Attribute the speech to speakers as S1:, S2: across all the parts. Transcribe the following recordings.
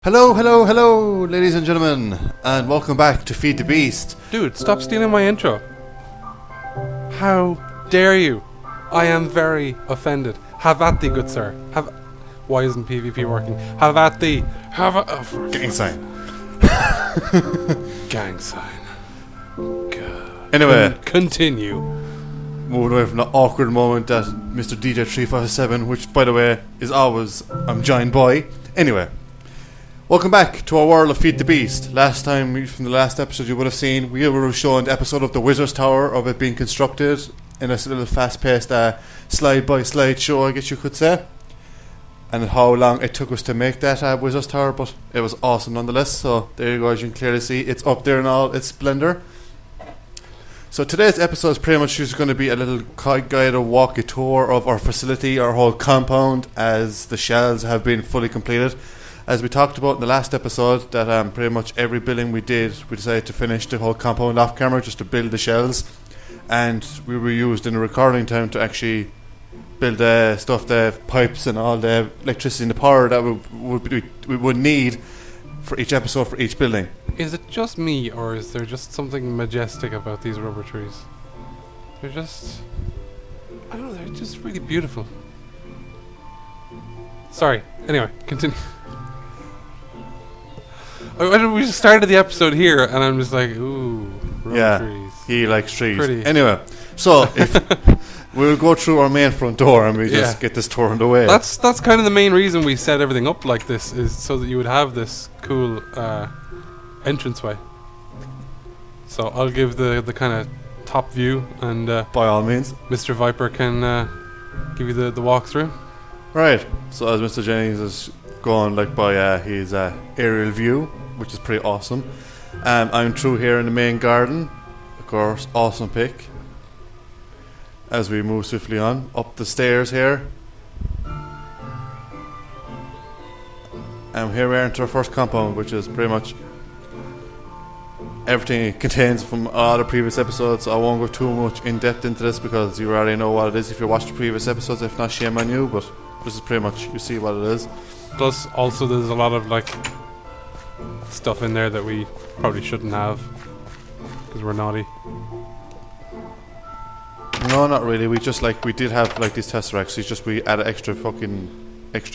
S1: Hello, hello, hello, ladies and gentlemen, and welcome back to Feed the Beast.
S2: Dude, stop stealing my intro. How dare you? I am very offended. Have at thee, good sir. Why isn't PvP working? Have at thee.
S1: Gang sign.
S2: Gang sign. God.
S1: Anyway,
S2: Continue.
S1: moving away from the awkward moment that Mr. DJ357, which by the way is always I'm joined by. Anyway, welcome back to our world of Feed the Beast. Last time, from the last episode you would have seen, we were showing the episode of the Wizard's Tower, of it being constructed in a little fast-paced slide-by-slide show, I guess you could say, and how long it took us to make that Wizard's Tower, but it was awesome nonetheless. So there you go, as you can clearly see, it's up there in all its splendour. So today's episode is pretty much just going to be a little guided walkie tour of our facility, our whole compound, as the shells have been fully completed. As we talked about in the last episode, that pretty much every building we did, we decided to finish the whole compound off camera just to build the shells, and we were used in the recording time to actually build the pipes and all the electricity and the power that we would need for each episode for each building.
S2: Is it just me, or is there just something majestic about these rubber trees? They're just... I don't know, they're just really beautiful. Sorry, anyway, continue. We just started the episode here, and I'm just like, ooh, rubber trees.
S1: He likes trees.
S2: Pretty.
S1: Anyway, so if we'll go through our main front door and we just get this tour underway.
S2: That's kind of the main reason we set everything up like this, is so that you would have this cool entranceway. So I'll give the kind of top view, and
S1: by all means,
S2: Mr. Viper can give you the walkthrough.
S1: Right. So as Mr. Jennings is going by his aerial view, which is pretty awesome. I'm through here in the main garden, of course, awesome pick. As we move swiftly on up the stairs here, and here we are into our first compound, which is pretty much everything it contains from all the previous episodes. I won't go too much in depth into this because you already know what it is if you watched the previous episodes. If not, shame on you, but this is pretty much, you see what it is.
S2: Plus, also there's a lot of stuff in there that we probably shouldn't have because we're naughty.
S1: No, not really. We did have these tesseracts. It's just we added extra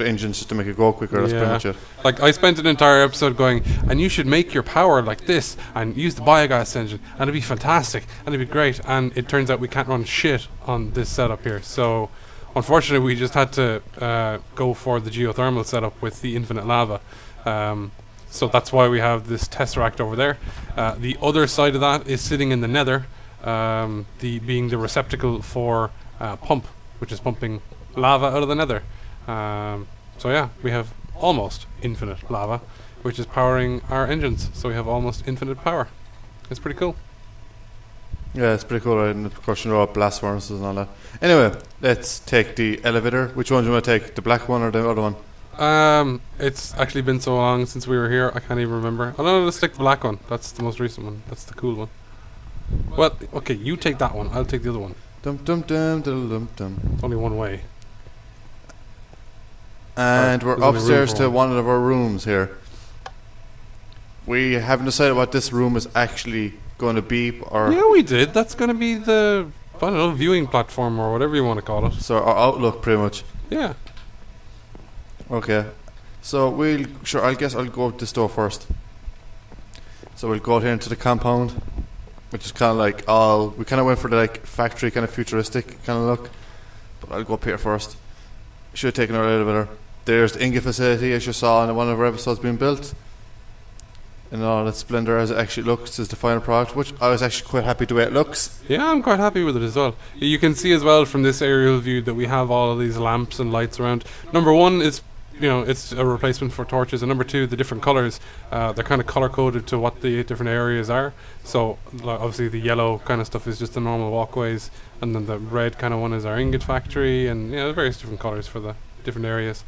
S1: engines just to make it go quicker. That's pretty much it.
S2: I spent an entire episode going, and you should make your power like this and use the biogas engine, and it'd be fantastic and it'd be great. And it turns out we can't run shit on this setup here. So unfortunately, we just had to go for the geothermal setup with the infinite lava. So that's why we have this tesseract over there. The other side of that is sitting in the nether, being the receptacle for pump, which is pumping lava out of the nether. So yeah, we have almost infinite lava, which is powering our engines. So we have almost infinite power. It's pretty cool.
S1: Yeah, it's pretty cool, right? And of course, you know, blast furnaces and all that. Anyway, let's take the elevator. Which one do you want to take? The black one or the other one?
S2: It's actually been so long since we were here, I can't even remember. I don't know, let's take the black one. That's the most recent one. That's the cool one. Well, okay, you take that one. I'll take the other one.
S1: Dum dum dum dum dum dum.
S2: It's only one way.
S1: And we're upstairs to one of our rooms here. We haven't decided what this room is actually going to be, or
S2: yeah, we did. That's going to be the, I don't know, viewing platform or whatever you want to call it.
S1: So our outlook, pretty much.
S2: Yeah.
S1: Okay. So I guess I'll go with this door first. So we'll go out here into the compound, which is kind of we kind of went for the factory kind of futuristic kind of look. But I'll go up here first. Should have taken our elevator. There's the ingot facility, as you saw in one of our episodes being built. And all that splendour as it actually looks is the final product, which I was actually quite happy the way it looks.
S2: Yeah, I'm quite happy with it as well. You can see as well from this aerial view that we have all of these lamps and lights around. Number one is, it's a replacement for torches, and number two, the different colours, they're kind of colour coded to what the different areas are. So obviously the yellow kind of stuff is just the normal walkways, and then the red kind of one is our ingot factory, and various different colours for the different areas.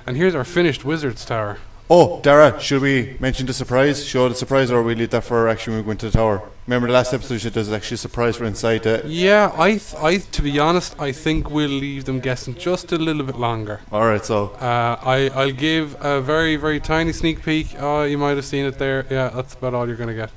S2: And here's our finished Wizard's Tower.
S1: Oh, Dara, should we mention the surprise? Show the surprise, or we leave that for actually when we go into the tower? Remember the last episode? There's actually a surprise for inside the.
S2: Yeah, I to be honest, I think we'll leave them guessing just a little bit longer.
S1: All right, so
S2: I'll give a very, very tiny sneak peek. Oh, you might have seen it there. Yeah, that's about all you're gonna get.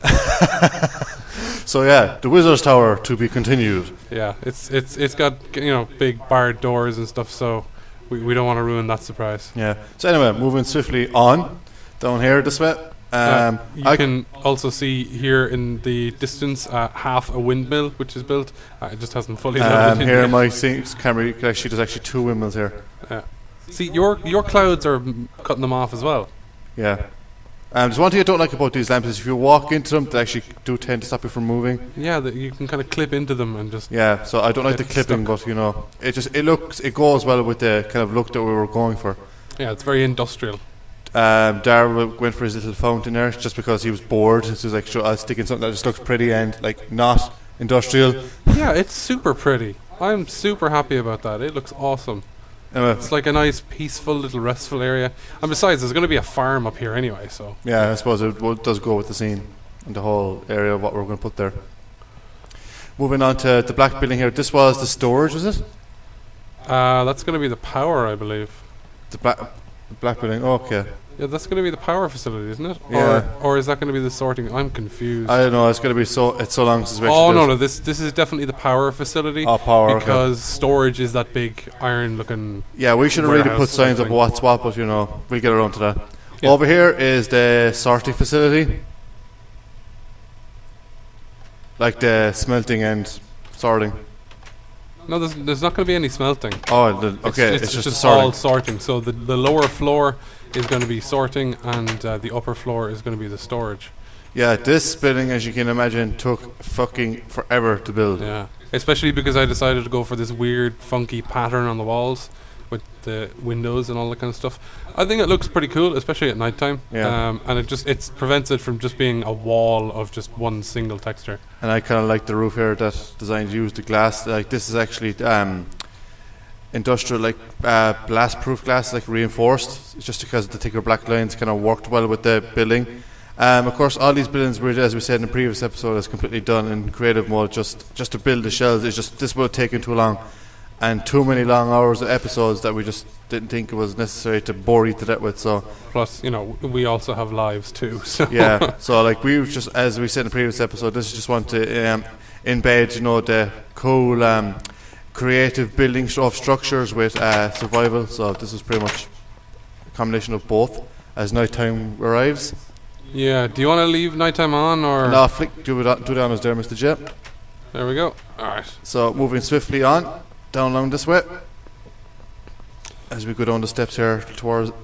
S1: so yeah, the Wizard's Tower to be continued.
S2: Yeah, it's got big barred doors and stuff, so we don't want to ruin that surprise.
S1: Yeah. So anyway, moving swiftly on down here this way.
S2: You can also see here in the distance half a windmill which is built. It just hasn't fully leveled in
S1: here
S2: yet.
S1: my camera actually there's actually 2 windmills here.
S2: See, your clouds are cutting them off as well.
S1: Yeah. There's one thing I don't like about these lamps is if you walk into them, they actually do tend to stop you from moving.
S2: Yeah, you can kind of clip into them and just.
S1: Yeah, so I don't like the clipping, but it goes well with the kind of look that we were going for.
S2: Yeah, it's very industrial.
S1: Dara went for his little fountain there just because he was bored. So he was like, sure, I'll stick in something that just looks pretty and like not industrial.
S2: Yeah, it's super pretty. I'm super happy about that. It looks awesome.
S1: Anyway.
S2: It's like a nice, peaceful, little restful area. And besides, there's going to be a farm up here anyway, so.
S1: Yeah, I suppose it does go with the scene and the whole area of what we're going to put there. Moving on to the black building here. This was the storage, was it?
S2: That's going to be the power, I believe.
S1: The black building, okay.
S2: Yeah, that's going to be the power facility, isn't it?
S1: Yeah.
S2: Or is that going to be the sorting? I'm confused.
S1: I don't know, it's going to be it's so long since we
S2: Oh,
S1: actually
S2: no, this is definitely the power facility.
S1: Oh, power,
S2: because storage is that big iron-looking.
S1: Yeah, we should have really put signs up what's what, but we'll get around to that. Yeah. Over here is the sorting facility. Like the smelting and sorting.
S2: No, there's not going to be any smelting.
S1: Oh, okay, it's just
S2: all sorting. So the lower floor is going to be sorting, and the upper floor is going to be the storage.
S1: Yeah, this building, as you can imagine, took fucking forever to build.
S2: Yeah, especially because I decided to go for this weird, funky pattern on the walls with the windows and all that kind of stuff. I think it looks pretty cool, especially at nighttime.
S1: Yeah.
S2: And it prevents it from just being a wall of just one single texture.
S1: And I kind of like the roof here that design's used the glass. Like this is actually industrial, like blast-proof glass, like reinforced. It's just because the thicker black lines kind of worked well with the building. Of course, all these buildings were, as we said in the previous episode, is completely done in creative mode. Just to build the shells, this would have taken too long, and too many long hours of episodes that we just didn't think it was necessary to bore you to death with. So
S2: plus, we also have lives too. So
S1: yeah, so like we just, as we said in the previous episode, this is just want to embed, the cool, creative building of structures with survival. So this is pretty much a combination of both as nighttime arrives.
S2: Yeah, do you want to leave nighttime on or?
S1: No, do the honors there, Mr. Jet.
S2: There we go. Alright.
S1: So moving swiftly on, down along this way. As we go down the steps here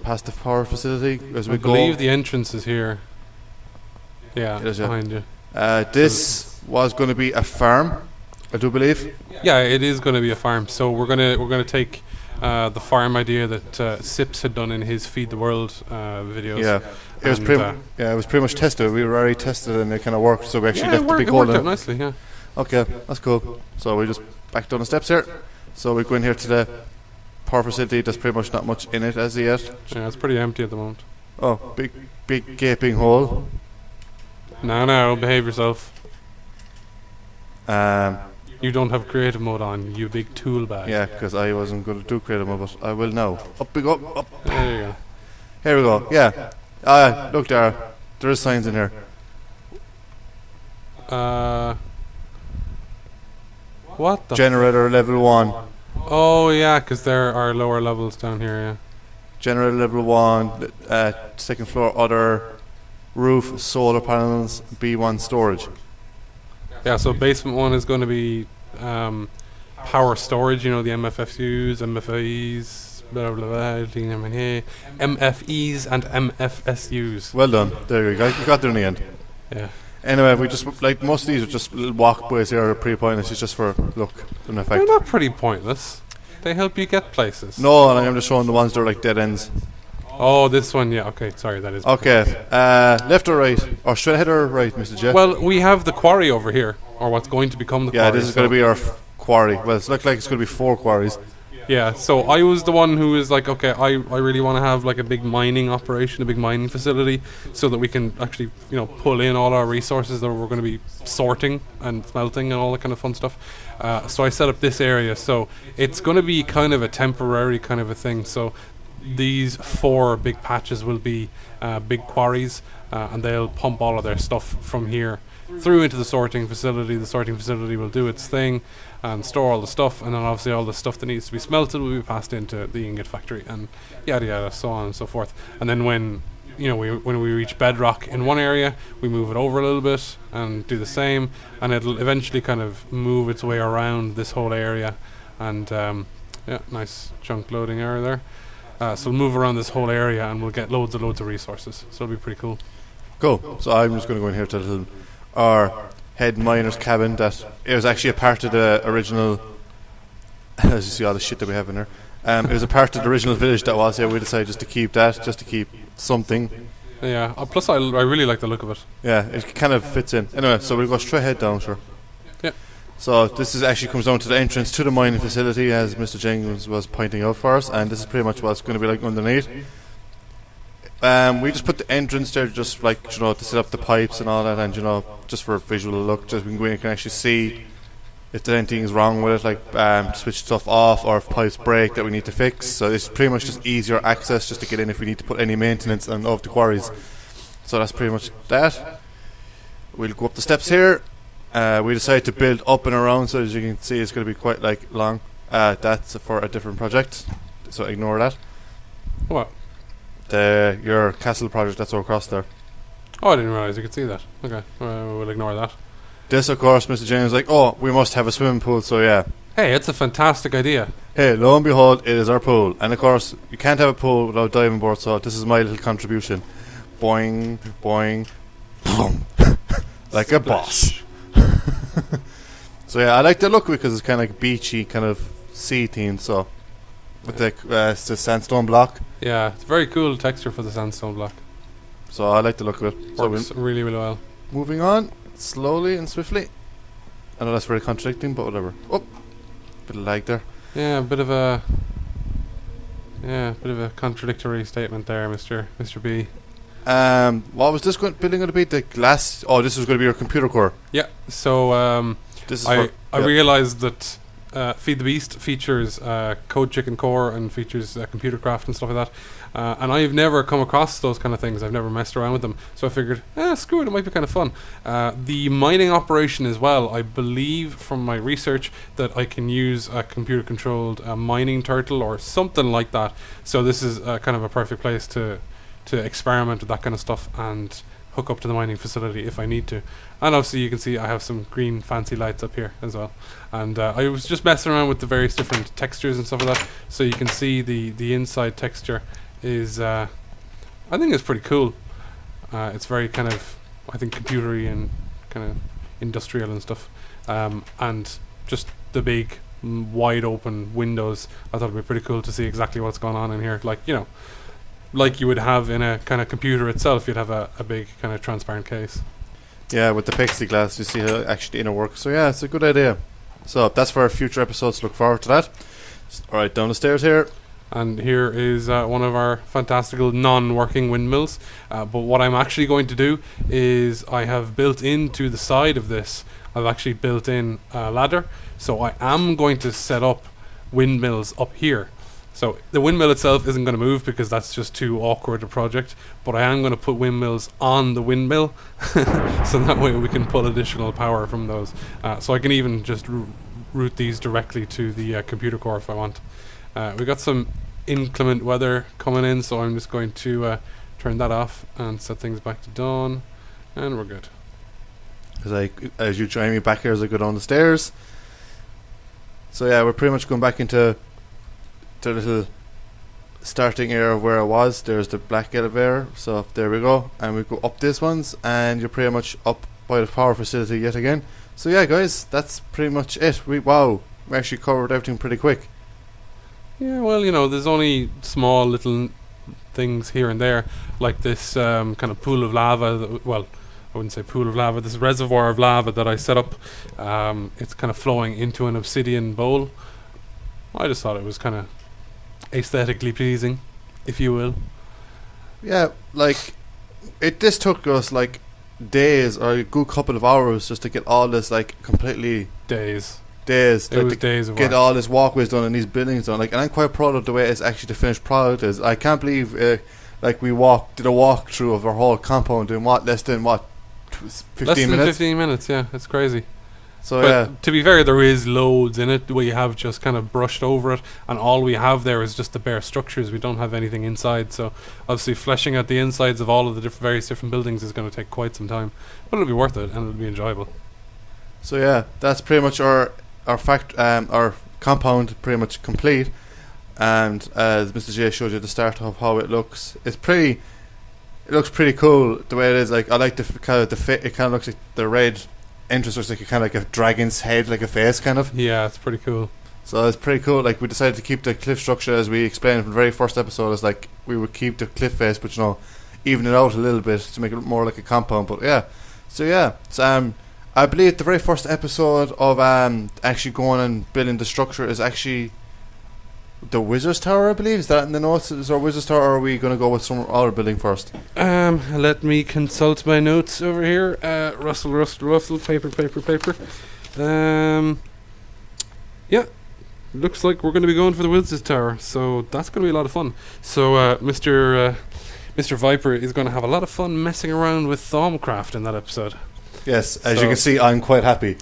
S1: past the power facility. I
S2: believe the entrance is here. Yeah, behind you.
S1: This was going to be a farm, I do believe.
S2: Yeah, it is going to be a farm. So we're gonna take the farm idea that Sips had done in his Feed the World videos.
S1: Yeah. It was pretty much tested. We were already tested and it kind of worked. So we actually left the big hole in it.
S2: It worked out nicely. Yeah.
S1: Okay, that's cool. So we just back down the steps here. So we go in here to the power facility. There's pretty much not much in it as yet.
S2: Yeah, it's pretty empty at the moment.
S1: Oh, big gaping hole.
S2: No, behave yourself.
S1: You
S2: don't have creative mode on, you big tool bag.
S1: Yeah, because I wasn't going to do creative mode, but I will now. Up we go, up.
S2: There you go.
S1: Here we go, yeah. Look there is signs in here.
S2: What the
S1: Generator level 1.
S2: Oh yeah, because there are lower levels down here, yeah.
S1: Generator level 1, second floor, other roof, solar panels, B1 storage.
S2: Yeah, so basement 1 is going to be power storage, the MFFUs, MFEs, blah blah blah, MFEs and MFSUs.
S1: Well done, there you go, you got there in the end.
S2: Yeah.
S1: Anyway, we just, like, most of these are just little walkways here, are pretty pointless. It's just for look and effect.
S2: They're not pretty pointless. They help you get places.
S1: No, like, I'm just showing the ones that are like dead ends.
S2: Oh, this one, yeah, okay, sorry, that is.
S1: Okay, left or right? Or straight ahead or right, Mr. J?
S2: Well, we have the quarry over here, or what's going to become the quarry.
S1: Yeah, this is going to be our quarry. Well, it's looks like it's going to be 4 quarries.
S2: Yeah, so I was the one who was like, okay, I really want to have like a big mining operation, a big mining facility, so that we can actually, pull in all our resources that we're going to be sorting and smelting and all that kind of fun stuff. So I set up this area, so it's going to be kind of a temporary kind of a thing. So these 4 big patches will be big quarries, and they'll pump all of their stuff from here through into the sorting facility. The sorting facility will do its thing and store all the stuff, and then obviously all the stuff that needs to be smelted will be passed into the ingot factory, and yada yada, so on and so forth. And then when we reach bedrock in one area, we move it over a little bit and do the same, and it'll eventually kind of move its way around this whole area. And nice chunk loading area there. So we'll move around this whole area and we'll get loads of resources, so it'll be pretty cool.
S1: Cool. So I'm just going to go in here to our head miner's cabin. That it was actually a part of the original. As you see all the shit that we have in there, it was a part of the original village that was here. We decided just to keep that, just to keep something.
S2: Yeah. Plus, I really like the look of it.
S1: Yeah, it kind of fits in. Anyway, so we'll go straight head down, sure.
S2: Yeah.
S1: So this is actually comes down to the entrance to the mining facility, as Mr. Jenkins was pointing out for us, and this is pretty much what it's going to be like underneath. We just put the entrance there, just like to set up the pipes and all that, and just for visual look, just we can go in and can actually see if there's anything is wrong with it, like switch stuff off, or if pipes break that we need to fix. So it's pretty much just easier access just to get in if we need to put any maintenance on of the quarries. So that's pretty much that. We'll go up the steps here. We decided to build up and around, so as you can see, it's going to be quite long. That's for a different project, so ignore that.
S2: What?
S1: Your castle project that's all across there.
S2: Oh, I didn't realise you could see that. Okay, we'll ignore that.
S1: This, of course, Mr. James was like, oh, we must have a swimming pool, so yeah.
S2: Hey, it's a fantastic idea.
S1: Hey, lo and behold, it is our pool. And of course, you can't have a pool without diving board, so this is my little contribution. Boing, boing, boom. Like a boss. So yeah, I like the look of it because it's kind of like beachy, kind of sea themed, so. With the sandstone block.
S2: Yeah, it's very cool texture for the sandstone block.
S1: So I like the look of it.
S2: Works
S1: so
S2: really, really well.
S1: Moving on, slowly and swiftly. I know that's very contradicting, but whatever. Oh, bit of lag there.
S2: Yeah, a bit of a contradictory statement there, Mr. B.
S1: What was this building going to be? The glass. Oh, this was going to be your computer core.
S2: Yeah. So
S1: this is
S2: I realized that Feed the Beast features Code Chicken Core and features computer craft and stuff like that. And I've never come across those kind of things. I've never messed around with them. So I figured, screw it, it might be kind of fun. The mining operation as well, I believe from my research that I can use a computer-controlled mining turtle or something like that. So this is kind of a perfect place to experiment with that kind of stuff and hook up to the mining facility if I need to. And obviously you can see I have some green fancy lights up here as well. And I was just messing around with the various different textures and stuff like that. So you can see the inside texture is I think it's pretty cool. It's very kind of, I think, computery and kind of industrial and stuff. And just the big wide open windows, I thought it'd be pretty cool to see exactly what's going on in here. Like, like you would have in a kind of computer itself, you'd have a big kind of transparent case. Yeah,
S1: with the plexiglass, you see how actually inner work. So yeah, it's a good idea. So that's for our future episodes. Look forward to that. Alright, down the stairs here.
S2: And here is one of our fantastical non-working windmills. But what I'm actually going to do is I have built into the side of this, I've actually built in a ladder. So I am going to set up windmills up here. So the windmill itself isn't going to move because that's just too awkward a project, but I am going to put windmills on the windmill so that way we can pull additional power from those. So I can even just route these directly to the computer core if I want. We got some inclement weather coming in, so I'm just going to turn that off and set things back to dawn, and we're good.
S1: As you join me back here as I go down the stairs. So yeah, we're pretty much going back into the little starting area of where I was. There's the black elevator, so there we go, and we go up this ones, and you're pretty much up by the power facility yet again. So yeah, guys, that's pretty much it. We actually covered everything pretty quick.
S2: Yeah, well, there's only small little things here and there, like this kind of pool of lava. Well, I wouldn't say pool of lava. This reservoir of lava that I set up. It's kind of flowing into an obsidian bowl. I just thought it was kind of aesthetically pleasing, if you will.
S1: Yeah, like this took us like days or a good couple of hours just to get all this like completely
S2: Days.
S1: It
S2: was
S1: to
S2: days of
S1: get
S2: work.
S1: all this walkways done and these buildings done. Like, and I'm quite proud of the way it's actually the finished product is. I can't believe like we did a walkthrough of our whole compound in less than 15
S2: Less than
S1: minutes.
S2: 15 minutes, yeah, it's crazy.
S1: So
S2: But
S1: yeah,
S2: to be fair, there is loads in it. We have just kind of brushed over it, and all we have there is just the bare structures. We don't have anything inside, so obviously fleshing out the insides of all of the various different buildings is going to take quite some time. But it'll be worth it, and it'll be enjoyable.
S1: so yeah, that's pretty much our compound pretty much complete. And as Mr. J showed you at the start of how it looks, it looks pretty cool the way it is. Like, I like the kind of it kind of looks like the red entrance looks like a kind of like a dragon's head, like a face kind of.
S2: Yeah, it's pretty cool.
S1: So it's pretty cool. Like, we decided to keep the cliff structure as we explained from the very first episode. Is like we would keep the cliff face, but even it out a little bit to make it more like a compound. But yeah, so I believe the very first episode of actually going and building the structure is actually the Wizard's Tower. I believe, is that in the notes? Is our Wizard's Tower, or are we going to go with some other building first?
S2: Let me consult my notes over here. Rustle, paper. Yeah, looks like we're going to be going for the Wizard's Tower, so that's going to be a lot of fun. So Mr. Viper is going to have a lot of fun messing around with Thaumcraft in that episode.
S1: Yes, as you can see, I'm quite happy.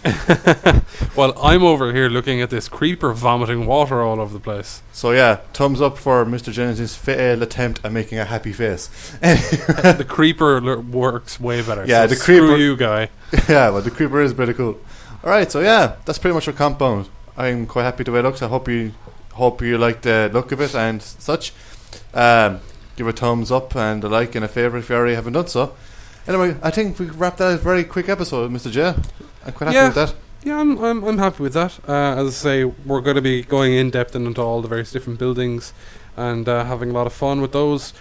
S2: Well, I'm over here looking at this creeper vomiting water all over the place.
S1: So yeah, thumbs up for Mr. Jennings' failed attempt at making a happy face.
S2: The creeper works way better.
S1: Yeah,
S2: so
S1: the
S2: screw
S1: creeper-
S2: you, guy.
S1: Yeah, well, the creeper is pretty cool. Alright, so yeah, that's pretty much our compound. I'm quite happy the way it looks. I hope you like the look of it and such. Give a thumbs up and a like and a favourite if you already haven't done so. Anyway, I think we wrapped that a very quick episode, Mr. J. I'm quite happy with that.
S2: Yeah, I'm happy with that. As I say, we're going to be going in depth into all the various different buildings and having a lot of fun with those.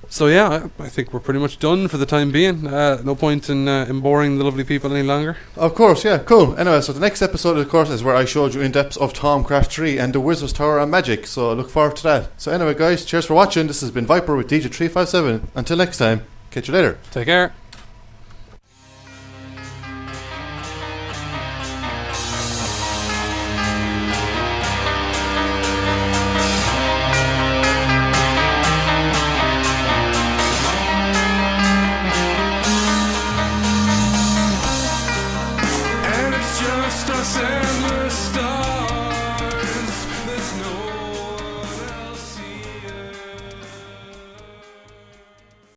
S2: So yeah, I think we're pretty much done for the time being. No point in boring the lovely people any longer.
S1: Of course, yeah, cool. Anyway, so the next episode, of course, is where I showed you in depth of Thaumcraft 3 and the Wizard's Tower and Magic. So I look forward to that. So anyway, guys, cheers for watching. This has been Viper with DJ357. Until next time, catch you later.
S2: Take care.